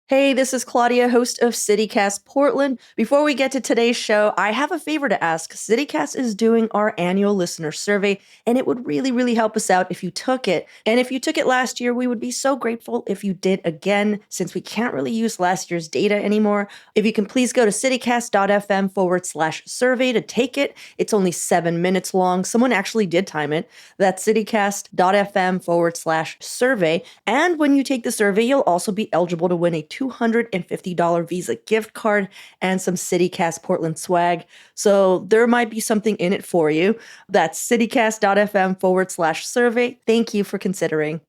Hey, this is Claudia, host of CityCast Portland. Before we get to today's show, I have a favor to ask. CityCast is doing our annual listener survey, and it would really help us out if you took it. And if you took it last year, we would be so grateful if you did again, since we can't really use last year's data anymore. If you can please go to citycast.fm/survey to take it. It's only 7 minutes long. Someone actually did time it. That's citycast.fm/survey. And when you take the survey, you'll also be eligible to win a $250 Visa gift card and some CityCast Portland swag. So there might be something in it for you. That's citycast.fm/survey. Thank you for considering.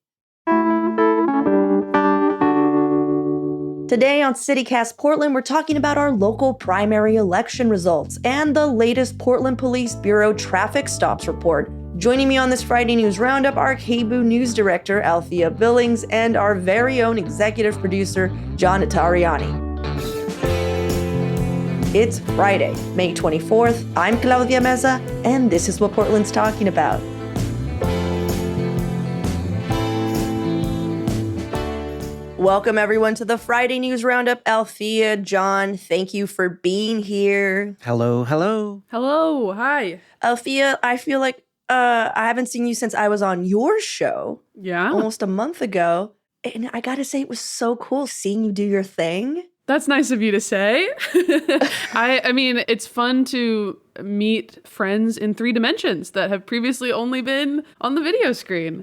Today on CityCast Portland, we're talking about our local primary election results and the latest Portland Police Bureau traffic stops report. Joining me on this Friday News Roundup are KBOO News Director Althea Billings and our very own executive producer, John Notarianni. It's Friday, May 24th. I'm Claudia Meza, and this is what Portland's talking about. Welcome, everyone, to the Friday News Roundup. Althea, John, thank you for being here. Hello. Hello, hi. Althea, I feel like I haven't seen you since I was on your show. Yeah? Almost a month ago. And I gotta say, it was so cool seeing you do your thing. That's nice of you to say. I mean, it's fun to meet friends in 3 dimensions that have previously only been on the video screen.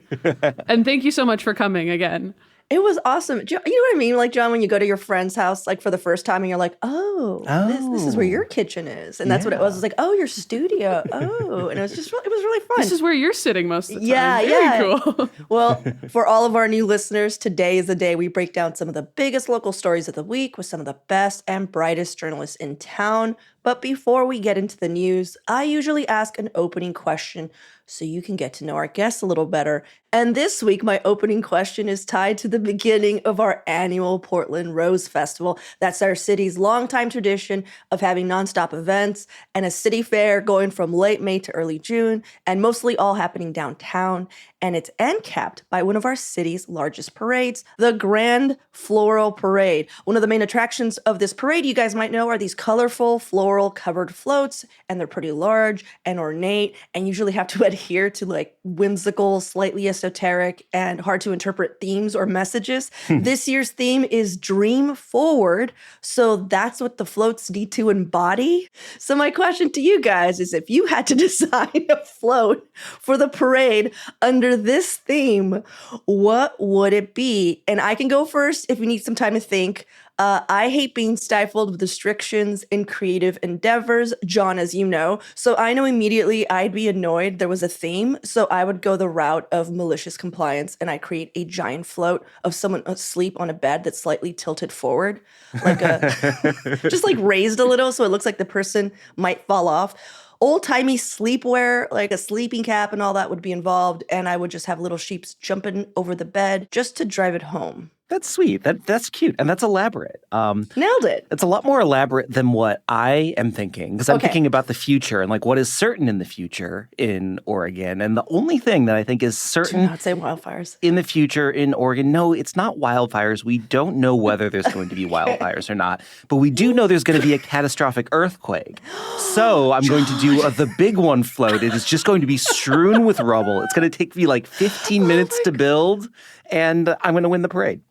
And thank you so much for coming again. It was awesome. You know what I mean? Like, John, when you go to your friend's house, like, for the first time, and you're like, this is where your kitchen is. And that's what it was. It was like, oh, your studio. Oh. And it was really fun. This is where you're sitting most of the time. Yeah. Very cool. Well, for all of our new listeners, today is the day we break down some of the biggest local stories of the week with some of the best and brightest journalists in town. But before we get into the news, I usually ask an opening question so you can get to know our guests a little better. And this week, my opening question is tied to the beginning of our annual Portland Rose Festival. That's our city's longtime tradition of having nonstop events and a city fair going from late May to early June, and mostly all happening downtown. And it's end capped by one of our city's largest parades, the Grand Floral Parade. One of the main attractions of this parade, you guys might know, are these colorful floral covered floats, and they're pretty large and ornate, and usually have to adhere to like whimsical, slightly esoteric, and hard to interpret themes or messages. This year's theme is Dream Forward, so that's what the floats need to embody. So my question to you guys is, if you had to design a float for the parade under this theme, what would it be? And I can go first if you need some time to think. I hate being stifled with restrictions in creative endeavors, John, as you know. So I know immediately I'd be annoyed there was a theme. So I would go the route of malicious compliance, and I create a giant float of someone asleep on a bed that's slightly tilted forward, like just like raised a little so it looks like the person might fall off. Old-timey sleepwear, like a sleeping cap and all that would be involved, and I would just have little sheeps jumping over the bed just to drive it home. That's sweet. That's cute. And that's elaborate. Nailed it. It's a lot more elaborate than what I am thinking, because I'm thinking about the future and like what is certain in the future in Oregon. And the only thing that I think is certain— Do not say wildfires. In the future in Oregon, no, it's not wildfires. We don't know whether there's going to be wildfires or not, but we do know there's going to be a catastrophic earthquake. So I'm going to do the big one float. It is just going to be strewn with rubble. It's going to take me like 15 minutes to build, and I'm going to win the parade.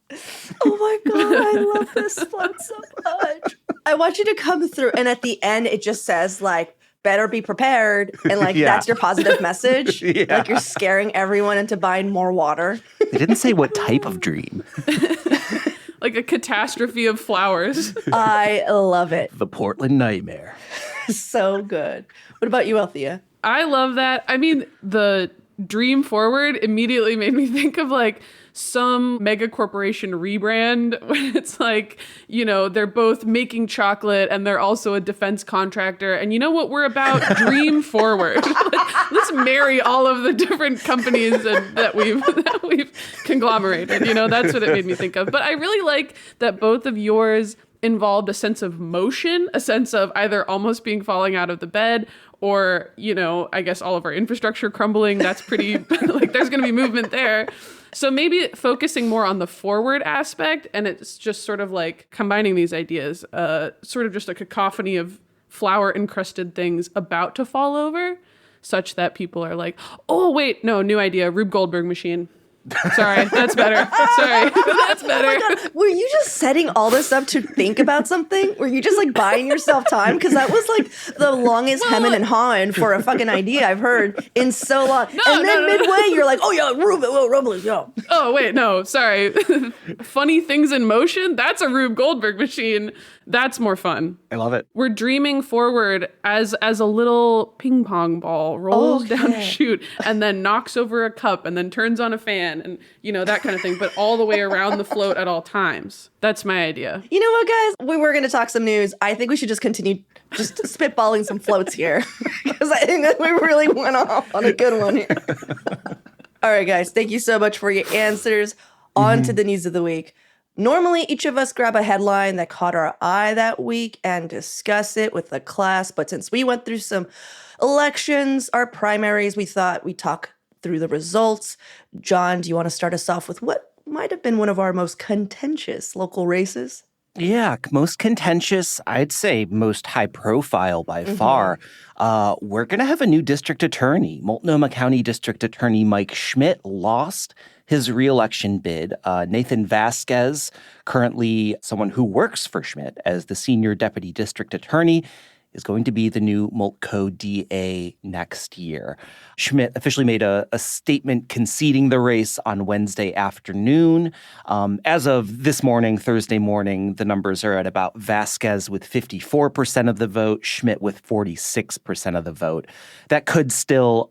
Oh my God, I love this float so much. I want you to come through, and at the end, it just says, like, better be prepared, and, like, that's your positive message. Like, you're scaring everyone into buying more water. They didn't say what type of dream. Like a catastrophe of flowers. I love it. The Portland Nightmare. So good. What about you, Althea? I love that. I mean, the Dream Forward immediately made me think of, like, some mega corporation rebrand when it's like, you know, they're both making chocolate and they're also a defense contractor. And you know what we're about? Dream Forward. Let's marry all of the different companies that we've conglomerated. You know, that's what it made me think of. But I really like that both of yours involved a sense of motion, a sense of either almost being falling out of the bed or, you know, I guess all of our infrastructure crumbling. That's pretty, like, there's going to be movement there. So maybe focusing more on the forward aspect, and it's just sort of like combining these ideas, sort of just a cacophony of flour-encrusted things about to fall over, such that people are like, oh, wait, no, new idea, Rube Goldberg machine. Sorry, that's better. Sorry, that's better. Oh my God. Were you just setting all this up to think about something? Were you just like buying yourself time? Because that was like the longest hemming and hawing for a fucking idea I've heard in so long. And then midway, you're like, oh yeah, Rube, yeah. Oh, wait, no, sorry. Funny things in motion? That's a Rube Goldberg machine. That's more fun. I love it. We're dreaming forward as a little ping pong ball rolls down a chute and then knocks over a cup and then turns on a fan and, that kind of thing, but all the way around the float at all times. That's my idea. You know what, guys? We were going to talk some news. I think we should just continue just spitballing some floats here because I think that we really went off on a good one here. All right, guys. Thank you so much for your answers. On to the news of the week. Normally, each of us grab a headline that caught our eye that week and discuss it with the class. But since we went through some elections, our primaries, we thought we'd talk through the results. John, do you want to start us off with what might have been one of our most contentious local races? Yeah, most contentious, I'd say most high profile by far. We're going to have a new district attorney. Multnomah County District Attorney Mike Schmidt lost his reelection bid. Nathan Vasquez, currently someone who works for Schmidt as the senior deputy district attorney, is going to be the new Multco DA next year. Schmidt officially made a statement conceding the race on Wednesday afternoon. As of this morning, Thursday morning, the numbers are at about Vasquez with 54% of the vote, Schmidt with 46% of the vote. That could still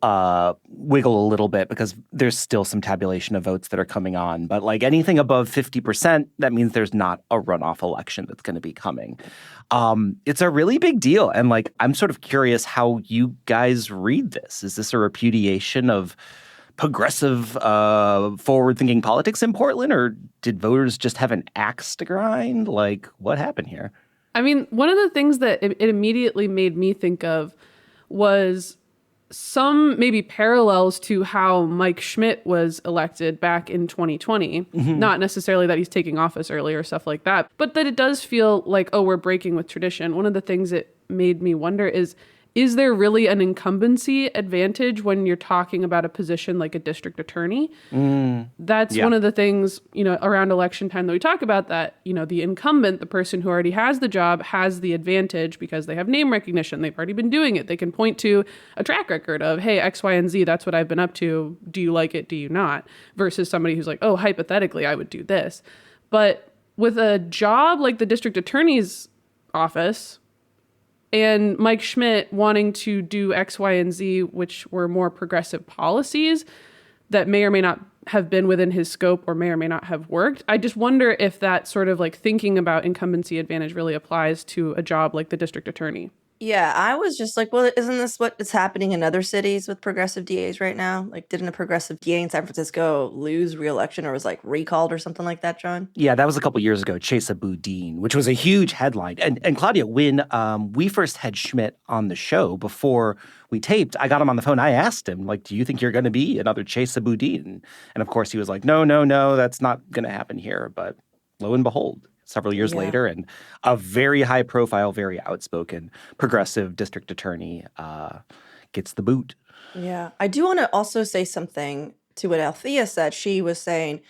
wiggle a little bit because there's still some tabulation of votes that are coming on. But like anything above 50%, that means there's not a runoff election that's going to be coming. It's a really big deal. And like, I'm sort of curious how you guys read this. Is this a repudiation of progressive, forward-thinking politics in Portland, or did voters just have an axe to grind? Like, what happened here? I mean, one of the things that it immediately made me think of was some maybe parallels to how Mike Schmidt was elected back in 2020. Not necessarily that he's taking office early or stuff like that, but that it does feel like, oh, we're breaking with tradition. One of the things it made me wonder is there really an incumbency advantage when you're talking about a position like a district attorney? That's one of the things, around election time that we talk about, that, the incumbent, the person who already has the job, has the advantage because they have name recognition. They've already been doing it. They can point to a track record of, hey, X, Y, and Z, that's what I've been up to. Do you like it? Do you not? Versus somebody who's like, oh, hypothetically, I would do this. But with a job like the district attorney's office, and Mike Schmidt wanting to do X, Y, and Z, which were more progressive policies that may or may not have been within his scope or may or may not have worked. I just wonder if that sort of like thinking about incumbency advantage really applies to a job like the district attorney. Yeah, I was just like, well, isn't this what is happening in other cities with progressive DAs right now? Like, didn't a progressive DA in San Francisco lose re-election or was like recalled or something like that, John? Yeah, that was a couple years ago, Chesa Boudin, which was a huge headline. And Claudia, when we first had Schmidt on the show before we taped, I got him on the phone. I asked him, like, do you think you're going to be another Chesa Boudin? And of course, he was like, no, that's not going to happen here. But lo and behold, several years later, and a very high profile, very outspoken progressive district attorney gets the boot. Yeah. I do want to also say something to what Althea said. She was saying,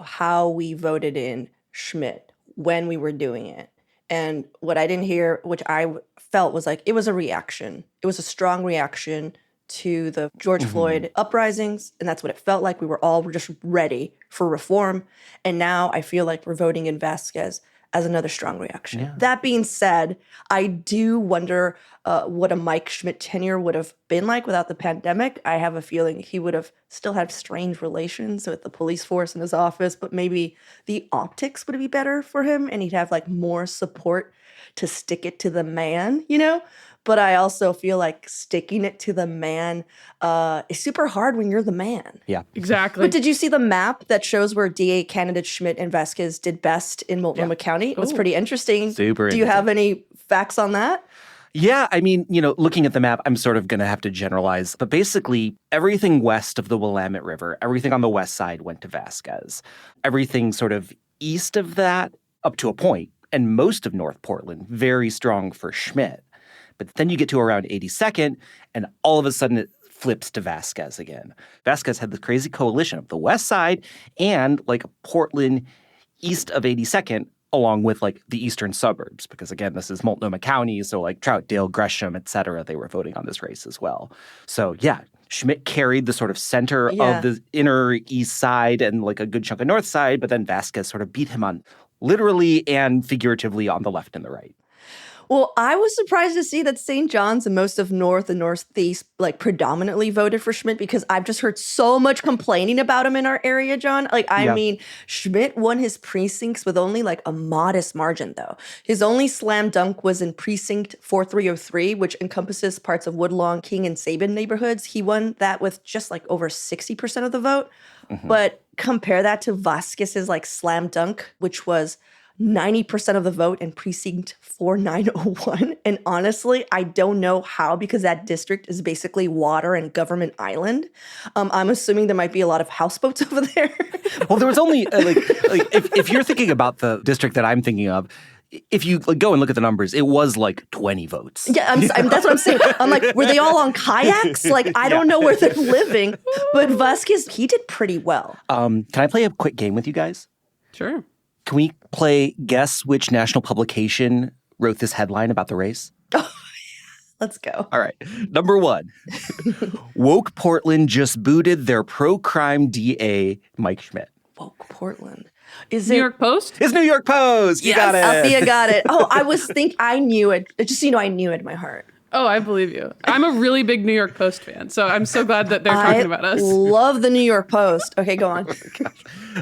how we voted in Schmidt when we were doing it. And what I didn't hear, which I felt was like, it was a reaction. It was a strong reaction to the George Floyd uprisings. And that's what it felt like. We were just ready for reform. And now I feel like we're voting in Vasquez as another strong reaction. Yeah. That being said, I do wonder what a Mike Schmidt tenure would have been like without the pandemic. I have a feeling he would have still had strange relations with the police force in his office, but maybe the optics would be better for him and he'd have like more support to stick it to the man, But I also feel like sticking it to the man is super hard when you're the man. Yeah, exactly. But did you see the map that shows where DA candidates Schmidt and Vasquez did best in Multnomah County? It was pretty interesting. Super Do you have any facts on that? Yeah, I mean, looking at the map, I'm sort of going to have to generalize. But basically, everything west of the Willamette River, everything on the west side went to Vasquez. Everything sort of east of that, up to a point, and most of North Portland, very strong for Schmidt. But then you get to around 82nd, and all of a sudden it flips to Vasquez again. Vasquez had the crazy coalition of the west side and like Portland east of 82nd, along with like the eastern suburbs, because again, this is Multnomah County, so like Troutdale, Gresham, et cetera, they were voting on this race as well. So yeah, Schmidt carried the sort of center of the inner east side and like a good chunk of north side, but then Vasquez sort of beat him on literally and figuratively on the left and the right. Well, I was surprised to see that St. John's and most of North and Northeast like predominantly voted for Schmidt, because I've just heard so much complaining about him in our area, John. I mean, Schmidt won his precincts with only like a modest margin, though. His only slam dunk was in precinct 4303, which encompasses parts of Woodlawn, King, and Sabin neighborhoods. He won that with just like over 60% of the vote. Mm-hmm. But compare that to Vasquez's like slam dunk, which was 90% of the vote in precinct 4901. And honestly, I don't know how, because that district is basically water and government island. I'm assuming there might be a lot of houseboats over there. Well, there was only if you're thinking about the district that I'm thinking of, if you go and look at the numbers, it was like 20 votes. Yeah, that's what I'm saying. I'm like, were they all on kayaks? Like, I don't know where they're living. But Vasquez, he did pretty well. Can I play a quick game with you guys? Sure. Can we play guess which national publication wrote this headline about the race? Oh, let's go. All right. Number 1. Woke Portland just booted their pro-crime DA, Mike Schmidt. Woke Portland. Is New it York Post? It's New York Post. You got it. Althea got it. Oh, I knew it. Just so you know, I knew it in my heart. Oh, I believe you. I'm a really big New York Post fan, so I'm so glad that they're talking about us. I love the New York Post. Okay, go on.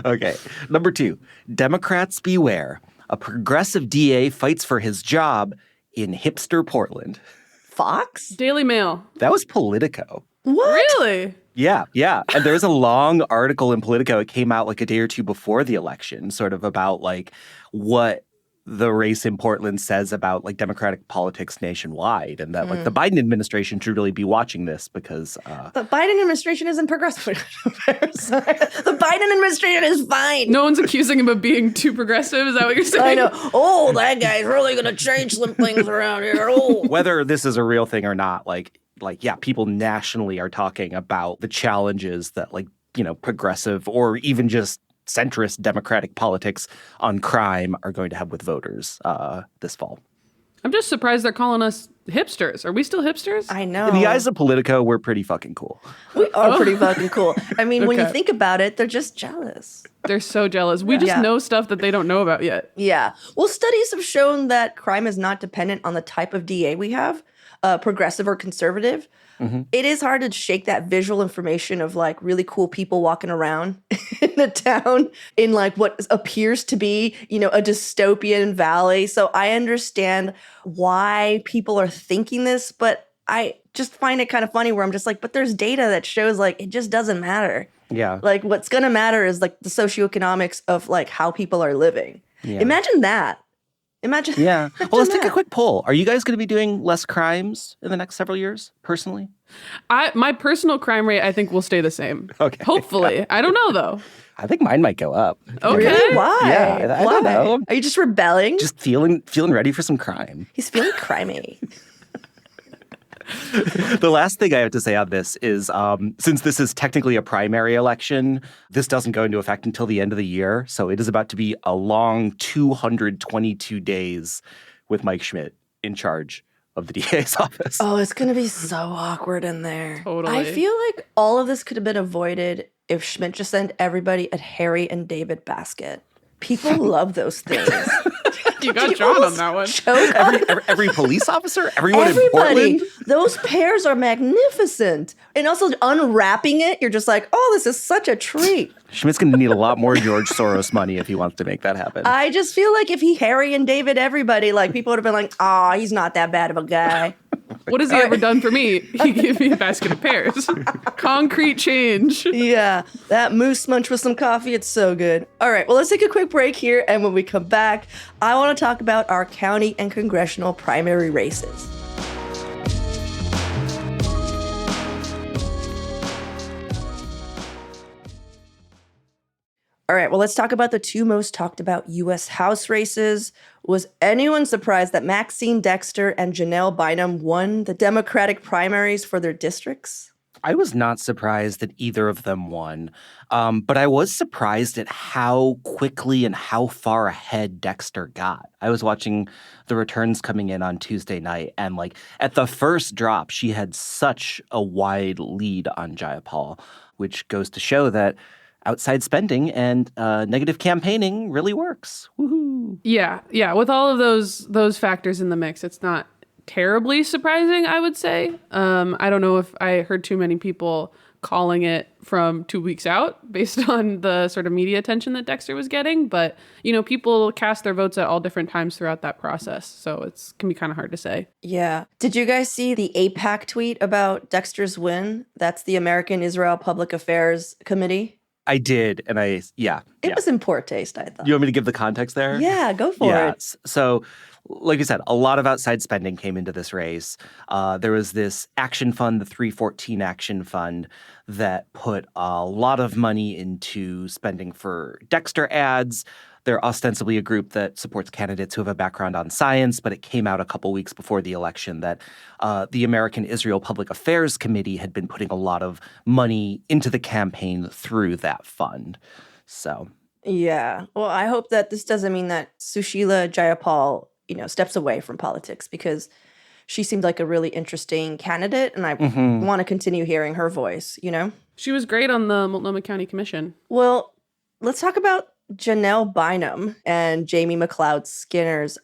Okay. Number 2, Democrats beware. A progressive DA fights for his job in hipster Portland. Fox? Daily Mail. That was Politico. What? Really? Yeah. And there's a long article in Politico. It came out like a day or two before the election, sort of about like what the race in Portland says about like Democratic politics nationwide, and that like the Biden administration should really be watching this because the Biden administration isn't progressive. The Biden administration is fine. No one's accusing him of being too progressive. Is that what you're saying? I know. Oh, that guy's really going to change some things around here. Oh. Whether this is a real thing or not, yeah, people nationally are talking about the challenges that progressive or even just centrist Democratic politics on crime are going to have with voters this fall. I'm just surprised they're calling us hipsters. Are we still hipsters? I know. In the eyes of Politico, we're pretty fucking cool. We are pretty fucking cool. I mean, when you think about it, they're just jealous. They're so jealous. We just know stuff that they don't know about yet. Yeah. Well, studies have shown that crime is not dependent on the type of DA we have, progressive or conservative. Mm-hmm. It is hard to shake that visual information of like really cool people walking around in a town in like what appears to be, a dystopian valley. So I understand why people are thinking this, but I just find it kind of funny where I'm just like, but there's data that shows like it just doesn't matter. Yeah. Like what's going to matter is like the socioeconomics of like how people are living. Yeah. Imagine that. Yeah. Well, let's take a quick poll. Are you guys going to be doing less crimes in the next several years, personally? My personal crime rate, I think, will stay the same. Okay. Hopefully. I don't know, though. I think mine might go up. Okay. Really? Why? Yeah, I don't know. Are you just rebelling? Just feeling ready for some crime. He's feeling crimey. The last thing I have to say on this is, since this is technically a primary election, this doesn't go into effect until the end of the year. So it is about to be a long 222 days with Mike Schmidt in charge of the DA's office. Oh, it's going to be so awkward in there. Totally. I feel like all of this could have been avoided if Schmidt just sent everybody a Harry and David basket. People love those things. You got John on that one. Every police officer? Everybody in Everybody. Portland? Those pairs are magnificent. And also unwrapping it, you're just like, oh, this is such a treat. Schmidt's going to need a lot more George Soros money if he wants to make that happen. I just feel like if he Harry and David everybody, like people would have been like, oh, he's not that bad of a guy. What has he ever done for me? He gave me a basket of pears. Concrete change. Yeah, that moose munch with some coffee, it's so good. All right, well, let's take a quick break here. And when we come back, I want to talk about our county and congressional primary races. All right, well, let's talk about the two most talked about U.S. House races. Was anyone surprised that Maxine Dexter and Janelle Bynum won the Democratic primaries for their districts? I was not surprised that either of them won, but I was surprised at how quickly and how far ahead Dexter got. I was watching the returns coming in on Tuesday night, and like at the first drop, she had such a wide lead on Jayapal, which goes to show that outside spending and negative campaigning really works. Woohoo! Yeah. With all of those factors in the mix, it's not terribly surprising, I would say. I don't know if I heard too many people calling it from 2 weeks out based on the sort of media attention that Dexter was getting. But, people cast their votes at all different times throughout that process. So it can be kind of hard to say. Yeah. Did you guys see the AIPAC tweet about Dexter's win? That's the American Israel Public Affairs Committee. I did, and it was in poor taste, I thought. You want me to give the context there? Yeah, go for it. So, like you said, a lot of outside spending came into this race. There was this action fund, the 314 Action Fund, that put a lot of money into spending for Dexter ads. They're ostensibly a group that supports candidates who have a background on science, but it came out a couple weeks before the election that the American Israel Public Affairs Committee had been putting a lot of money into the campaign through that fund. So, yeah. Well, I hope that this doesn't mean that Sushila Jayapal, steps away from politics, because she seemed like a really interesting candidate, and I want to continue hearing her voice, She was great on the Multnomah County Commission. Well, let's talk about Janelle Bynum and Jamie McLeod Skinner's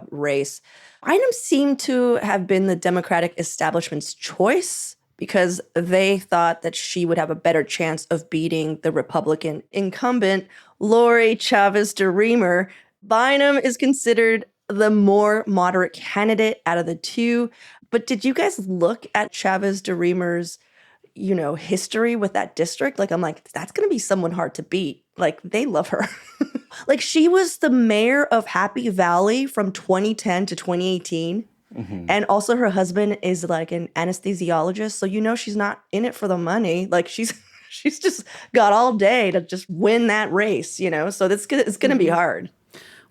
race. Bynum seemed to have been the Democratic establishment's choice because they thought that she would have a better chance of beating the Republican incumbent, Lori Chavez DeRemer. Bynum is considered the more moderate candidate out of the two. But did you guys look at Chavez DeRemer's, history with that district? Like, I'm like, that's going to be someone hard to beat. Like, they love her. Like, she was the mayor of Happy Valley from 2010 to 2018. Mm-hmm. And also her husband is like an anesthesiologist. So, she's not in it for the money. Like, she's just got all day to just win that race, So it's going to be hard.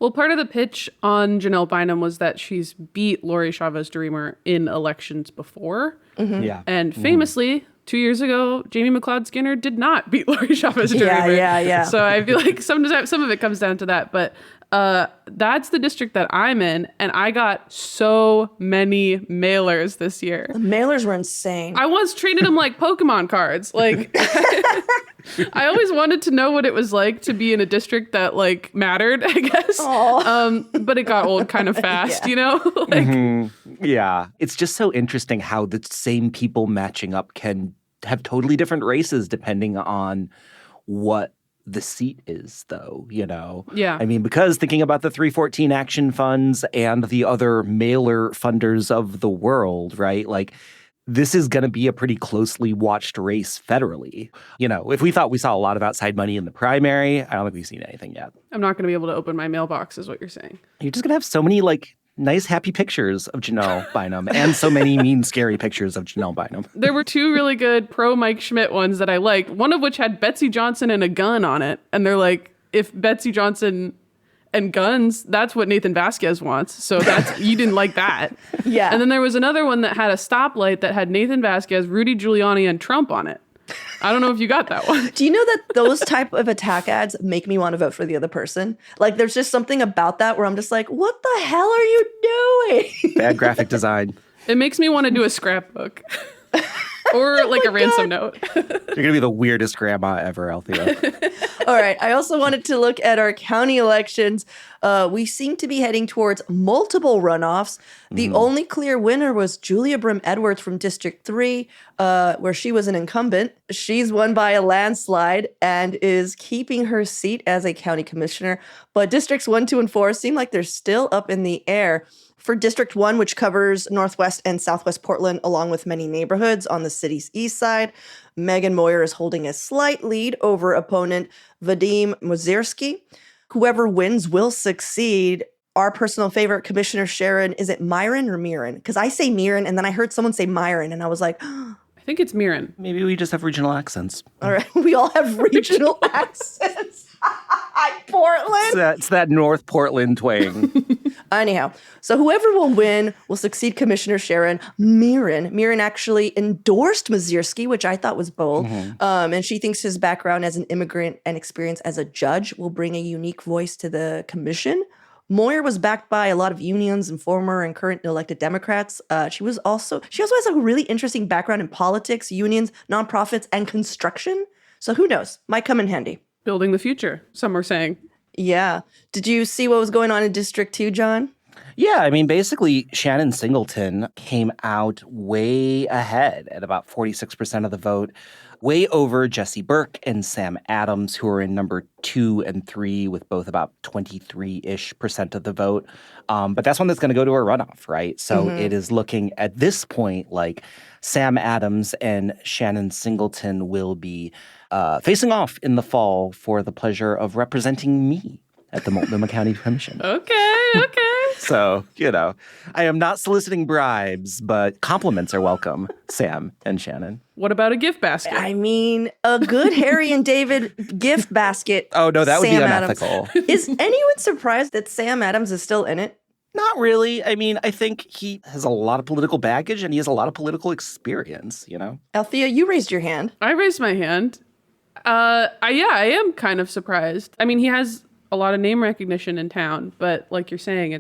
Well, part of the pitch on Janelle Bynum was that she's beat Lori Chavez DeRemer in elections before. Mm-hmm. Yeah. And famously, 2 years ago, Jamie McLeod Skinner did not beat Lori Chavez DeRemer. Yeah. So I feel like some of it comes down to that. But that's the district that I'm in, and I got so many mailers this year. The mailers were insane. I once treated them like Pokemon cards. Like, I always wanted to know what it was like to be in a district that mattered, I guess. But it got old kind of fast, Yeah. It's just so interesting how the same people matching up can have totally different races depending on what the seat is, though, Yeah. I mean, because thinking about the 314 Action Funds and the other mailer funders of the world, right? Like, this is going to be a pretty closely watched race federally. If we thought we saw a lot of outside money in the primary, I don't think we've seen anything yet. I'm not going to be able to open my mailbox, is what you're saying. You're just going to have so many, nice, happy pictures of Janelle Bynum and so many mean, scary pictures of Janelle Bynum. There were two really good pro Mike Schmidt ones that I liked, one of which had Betsy Johnson and a gun on it. And they're like, if Betsy Johnson and guns, that's what Nathan Vasquez wants. So you didn't like that. Yeah. And then there was another one that had a stoplight that had Nathan Vasquez, Rudy Giuliani, and Trump on it. I don't know if you got that one. Do you know that those type of attack ads make me want to vote for the other person? Like, there's just something about that where I'm just like, what the hell are you doing? Bad graphic design. It makes me want to do a scrapbook. Or a ransom note. You're going to be the weirdest grandma ever, Althea. All right. I also wanted to look at our county elections. We seem to be heading towards multiple runoffs. The only clear winner was Julia Brim Edwards from District 3, where she was an incumbent. She's won by a landslide and is keeping her seat as a county commissioner. But Districts 1, 2, and 4 seem like they're still up in the air. For District 1, which covers Northwest and Southwest Portland, along with many neighborhoods on the city's east side, Megan Moyer is holding a slight lead over opponent Vadim Mozirski. Whoever wins will succeed. Our personal favorite, Commissioner Sharon, is it Myron or Mirren? Because I say Mirren, and then I heard someone say Myron, and I was like, I think it's Mirren. Maybe we just have regional accents. All right, we all have regional accents. Portland. It's that North Portland twang. Anyhow, so whoever will win will succeed Commissioner Sharon Mirren. Mirren actually endorsed Mazierski, which I thought was bold. And she thinks his background as an immigrant and experience as a judge will bring a unique voice to the commission. Moyer was backed by a lot of unions and former and current elected Democrats. She also has a really interesting background in politics, unions, nonprofits, and construction. So who knows? Might come in handy. Building the future, some are saying. Yeah. Did you see what was going on in District 2, John? Yeah, I mean, basically, Shannon Singleton came out way ahead at about 46% of the vote, way over Jesse Burke and Sam Adams, who are in number 2 and 3 with both about 23-ish% of the vote. But that's one that's going to go to a runoff, right? So it is looking at this point like Sam Adams and Shannon Singleton will be facing off in the fall for the pleasure of representing me at the Multnomah County Commission. Okay. So, I am not soliciting bribes, but compliments are welcome, Sam and Shannon. What about a gift basket? I mean, a good Harry and David gift basket. Oh, no, that would be Sam unethical. Adams. Is anyone surprised that Sam Adams is still in it? Not really. I mean, I think he has a lot of political baggage and he has a lot of political experience, Althea, you raised your hand. I raised my hand. I am kind of surprised. I mean, he has a lot of name recognition in town, but like you're saying,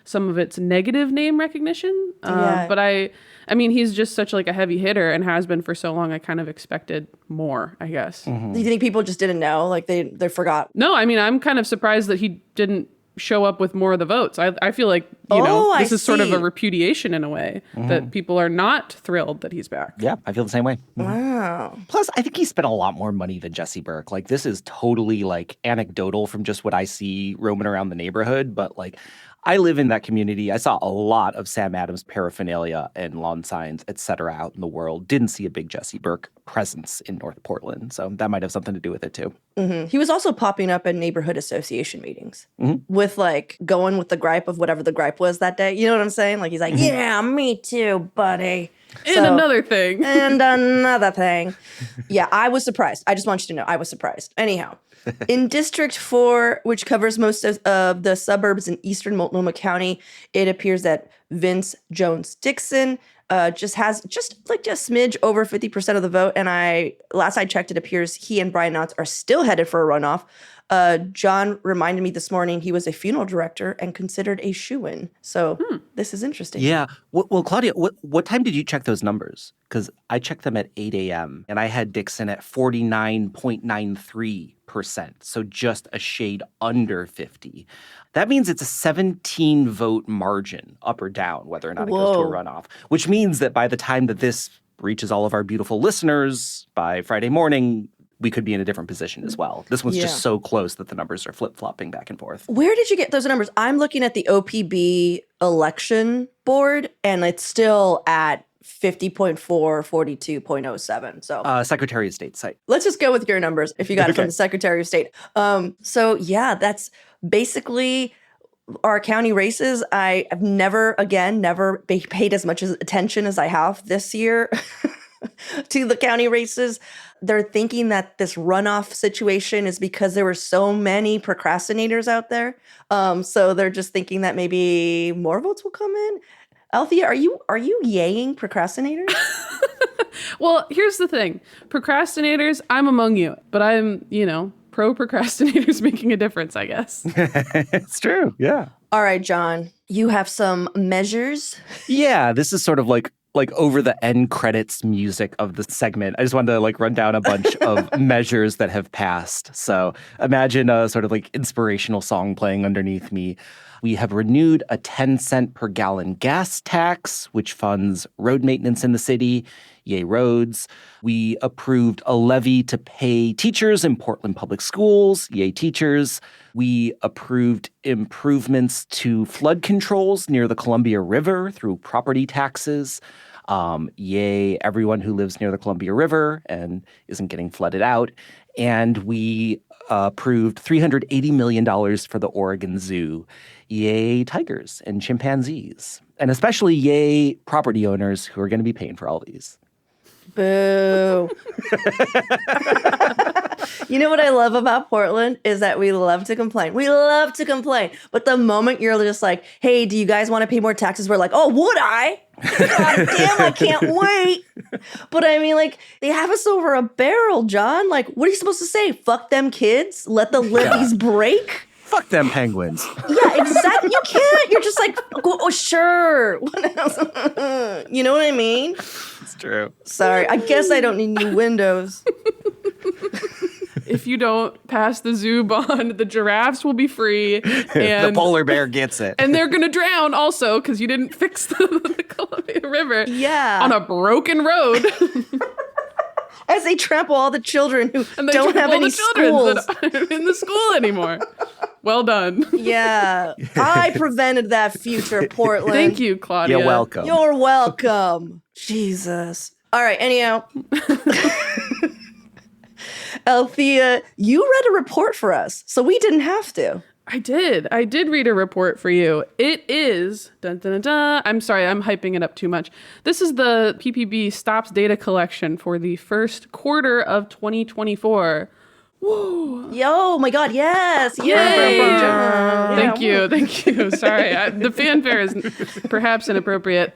some of it's negative name recognition. Yeah. But I mean, he's just such like a heavy hitter and has been for so long. I kind of expected more, I guess. Do you think people just didn't know? Like they forgot? No, I mean, I'm kind of surprised that he didn't show up with more of the votes. I feel like, this is sort of a repudiation in a way that people are not thrilled that he's back. Yeah, I feel the same way. Wow. Plus, I think he spent a lot more money than Jesse Burke. Like, this is totally, anecdotal from just what I see roaming around the neighborhood. But, I live in that community. I saw a lot of Sam Adams paraphernalia and lawn signs, et cetera, out in the world. Didn't see a big Jesse Burke presence in North Portland. So that might have something to do with it, too. He was also popping up at neighborhood association meetings with, going with the gripe of whatever the gripe was that day. You know what I'm saying? Like, he's like, yeah, me too, buddy. And another thing. And another thing. Yeah, I was surprised. I just want you to know, I was surprised. Anyhow, in District 4, which covers most of the suburbs in eastern Multnomah County, it appears that Vince Jones Dixon just has just a smidge over 50% of the vote. And last I checked, it appears he and Brian Knotts are still headed for a runoff. John reminded me this morning he was a funeral director and considered a shoo-in. So this is interesting. Yeah. Well, Claudia, what time did you check those numbers? Because I checked them at 8 a.m. and I had Dixon at 49.93%. So just a shade under 50. That means it's a 17-vote margin up or down, whether or not it goes to a runoff, which means that by the time that this reaches all of our beautiful listeners by Friday morning, we could be in a different position as well. This one's just so close that the numbers are flip-flopping back and forth. Where did you get those numbers? I'm looking at the OPB election board, and it's still at 50.4, 42.07. So Secretary of State site. Let's just go with your numbers if you got it from the Secretary of State. So yeah, that's basically our county races. I have never paid as much attention as I have this year to the county races. They're thinking that this runoff situation is because there were so many procrastinators out there. So they're just thinking that maybe more votes will come in. Althea, are you yaying procrastinators? Well, here's the thing. Procrastinators, I'm among you, but I'm, pro procrastinators making a difference, I guess. It's true. Yeah. All right, John, you have some measures. Yeah, this is sort of like over the end credits music of the segment. I just wanted to run down a bunch of measures that have passed. So imagine a sort of inspirational song playing underneath me. We have renewed a 10-cent per gallon gas tax, which funds road maintenance in the city. Yay, roads. We approved a levy to pay teachers in Portland Public Schools. Yay, teachers. We approved improvements to flood controls near the Columbia River through property taxes. Yay, everyone who lives near the Columbia River and isn't getting flooded out. And we approved $380 million for the Oregon Zoo. Yay, tigers and chimpanzees. And especially yay, property owners who are going to be paying for all these. Boo. You know what I love about Portland is that we love to complain. We love to complain. But the moment you're just like, hey, do you guys want to pay more taxes? We're like, oh, would I? God damn, I can't wait. But I mean, like, they have us over a barrel, John. Like, what are you supposed to say? Fuck them kids? Let the levees break? Fuck them penguins. Yeah, exactly. You can't. You're just like, oh, sure. You know what I mean? It's true. Sorry, I guess I don't need new windows. If you don't pass the zoo bond, the giraffes will be free. And the polar bear gets it. And they're going to drown also because you didn't fix the Columbia River on a broken road. As they trample all the children who and they don't have any schools. That aren't in the school anymore. Well done. Yeah. I prevented that future, Portland. Thank you, Claudia. You're welcome. You're welcome. Jesus. All right, anyhow. Althea, you read a report for us, so we didn't have to. I did read a report for you. It is, dun, dun, dun, dun. I'm sorry, I'm hyping it up too much. This is the PPB stops data collection for the first quarter of 2024. Whoa. Yo, my God, yes. Yay. Thank you. Sorry, the fanfare is perhaps inappropriate.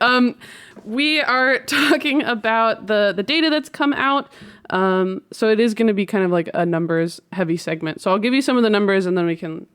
We are talking about the data that's come out. So it is going to be kind of like a numbers heavy segment. So I'll give you some of the numbers and then we can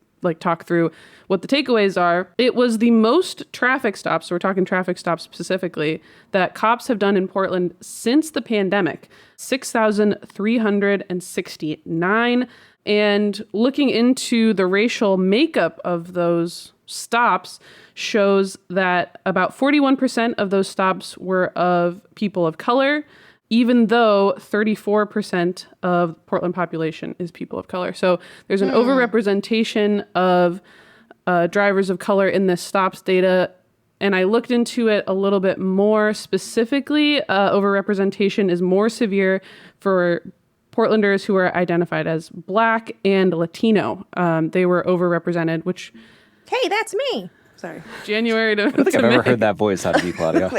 talk through what the takeaways are. It was the most traffic stops, so we're talking traffic stops specifically, that cops have done in Portland since the pandemic, 6,369. And looking into the racial makeup of those stops shows that about 41% of those stops were of people of color, even though 34% of the Portland population is people of color. So there's an overrepresentation of drivers of color in this stops data. And I looked into it a little bit more specifically. Overrepresentation is more severe for Portlanders who are identified as Black and Latino. They were overrepresented, which... Hey, that's me. Sorry. January to I don't think I've ever heard that voice out of you, Claudia.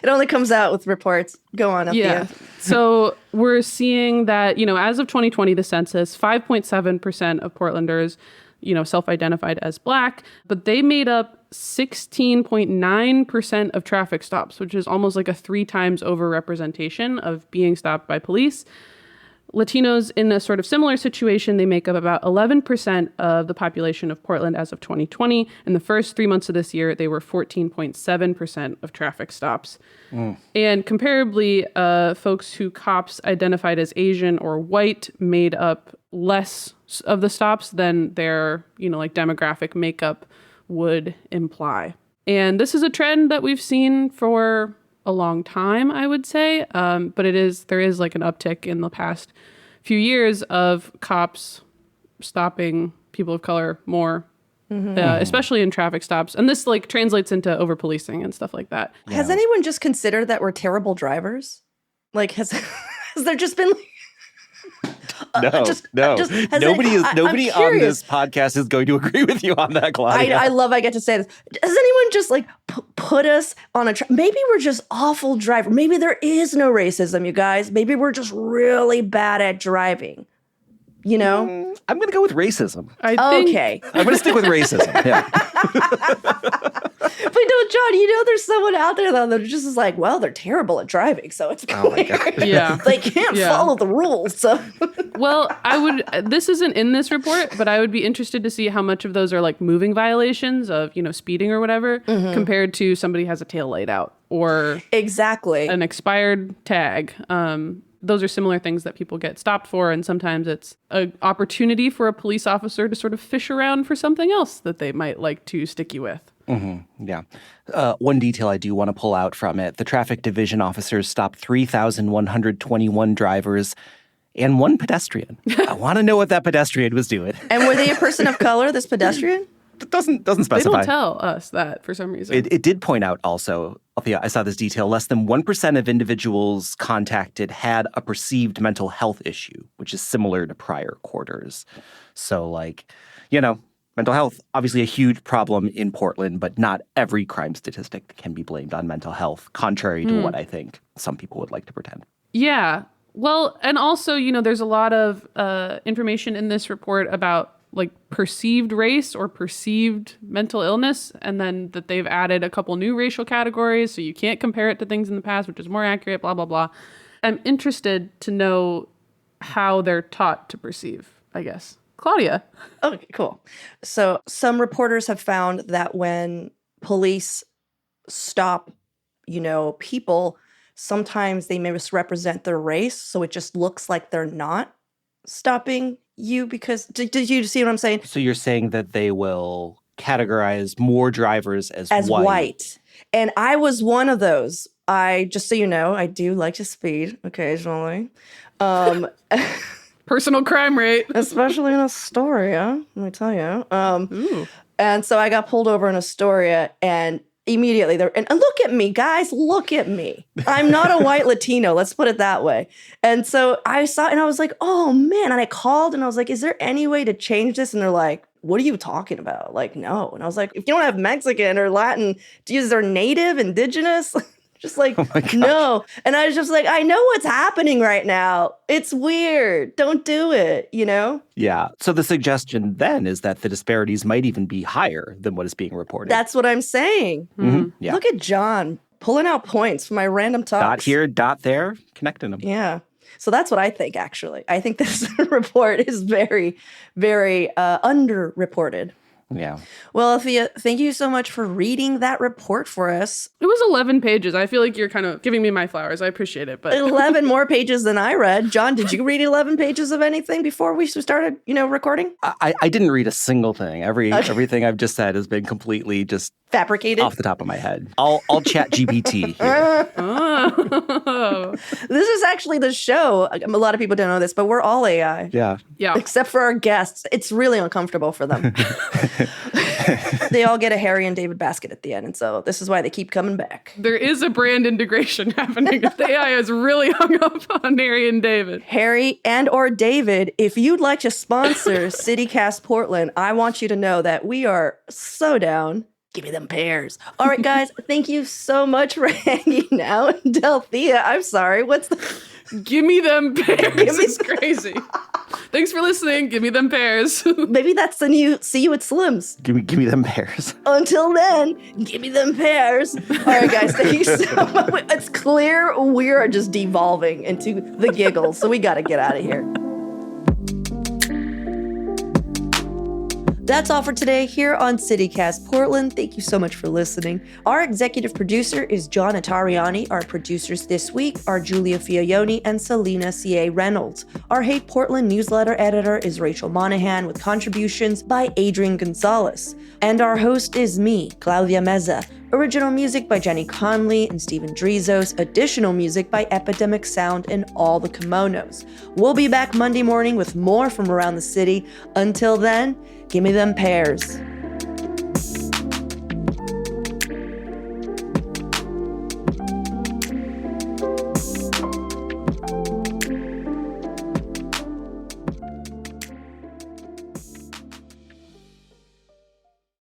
It only comes out with reports. Go on, Althea. Yeah. So we're seeing that, as of 2020, the census, 5.7% of Portlanders, self-identified as Black, but they made up 16.9% of traffic stops, which is almost like a 3 times overrepresentation of being stopped by police. Latinos in a sort of similar situation, they make up about 11% of the population of Portland as of 2020. In the first 3 months of this year, they were 14.7% of traffic stops. And comparably, folks who cops identified as Asian or white made up less of the stops than their, demographic makeup would imply. And this is a trend that we've seen for a long time, I would say. But there is like an uptick in the past few years of cops stopping people of color more, especially in traffic stops. And this translates into over policing and stuff like that. Yeah. Has anyone just considered that we're terrible drivers? Has there just been No. Nobody on this podcast is going to agree with you on that, Claudia. I love I get to say this. Does anyone just put us on a maybe we're just awful driver. Maybe there is no racism, you guys. Maybe we're just really bad at driving. I'm going to go with racism. Okay. I'm going to stick with racism. Yeah. But no, John, there's someone out there though that just is like, well, they're terrible at driving, so it's clear. Oh my God. Yeah. They can't follow the rules. So well, this isn't in this report, but I would be interested to see how much of those are moving violations of, speeding or whatever, compared to somebody has a tail light out or exactly an expired tag. Those are similar things that people get stopped for, and sometimes it's an opportunity for a police officer to sort of fish around for something else that they might like to stick you with. Yeah. One detail I do want to pull out from it, the traffic division officers stopped 3,121 drivers and 1 pedestrian. I want to know what that pedestrian was doing. And were they a person of color, this pedestrian? It doesn't specify. They don't tell us that for some reason. It did point out also, Althea, I saw this detail, less than 1% of individuals contacted had a perceived mental health issue, which is similar to prior quarters. So mental health, obviously a huge problem in Portland, but not every crime statistic can be blamed on mental health, contrary to what I think some people would like to pretend. Yeah. Well, and also, there's a lot of information in this report about like perceived race or perceived mental illness, and then that they've added a couple new racial categories, so you can't compare it to things in the past, which is more accurate, blah, blah, blah. I'm interested to know how they're taught to perceive, I guess. Claudia. Okay, cool. So some reporters have found that when police stop, people, sometimes they may misrepresent their race, so it just looks like they're not stopping you because did you see what I'm saying? So you're saying that they will categorize more drivers as white. And I was one of those. Just so you know, I do like to speed occasionally. Personal crime rate. Especially in Astoria, let me tell you. Ooh. And so I got pulled over in Astoria, and immediately and look at me, guys, look at me. I'm not a white Latino, let's put it that way. And so I saw it and I was like, oh man. And I called and I was like, is there any way to change this? And they're like, what are you talking about? Like, no. And I was like, if you don't have Mexican or Latin, is there native, indigenous? Just like, no. And I was just like, I know what's happening right now. It's weird. Don't do it, Yeah. So the suggestion then is that the disparities might even be higher than what is being reported. That's what I'm saying. Mm-hmm. Yeah. Look at John pulling out points from my random talks. Dot here, dot there, connecting them. Yeah. So that's what I think, actually. I think this report is very, very underreported. Yeah. Well, Althea, thank you so much for reading that report for us. It was 11 pages. I feel like you're kind of giving me my flowers. I appreciate it. But 11 more pages than I read. John, did you read 11 pages of anything before we started, recording? I didn't read a single thing. Everything I've just said has been completely just fabricated off the top of my head. I'll chat GPT here. Oh. This is actually the show. A lot of people don't know this, but we're all AI. Yeah. Except for our guests. It's really uncomfortable for them. They all get a Harry and David basket at the end, and so this is why they keep coming back. There is a brand integration happening. The AI is really hung up on Harry and David. Harry and or David, if you'd like to sponsor CityCast Portland, I want you to know that we are so down. Give me them pears. All right, guys, thank you so much for hanging out. Althea, I'm sorry. Give me them pears. It's crazy. Thanks for listening. Give me them pears. Maybe that's the new see you at Slim's. Give me them pears. Until then, give me them pears. All right, guys, thank you so much. It's clear we are just devolving into the giggles, so we got to get out of here. That's all for today here on CityCast Portland. Thank you so much for listening. Our executive producer is John Notarianni. Our producers this week are Julia Fiaioni and Selena C.A. Reynolds. Our Hate Portland newsletter editor is Rachel Monahan with contributions by Adrian Gonzalez. And our host is me, Claudia Meza. Original music by Jenny Conley and Steven Drizos. Additional music by Epidemic Sound and All the Kimonos. We'll be back Monday morning with more from around the city. Until then, give me them pears.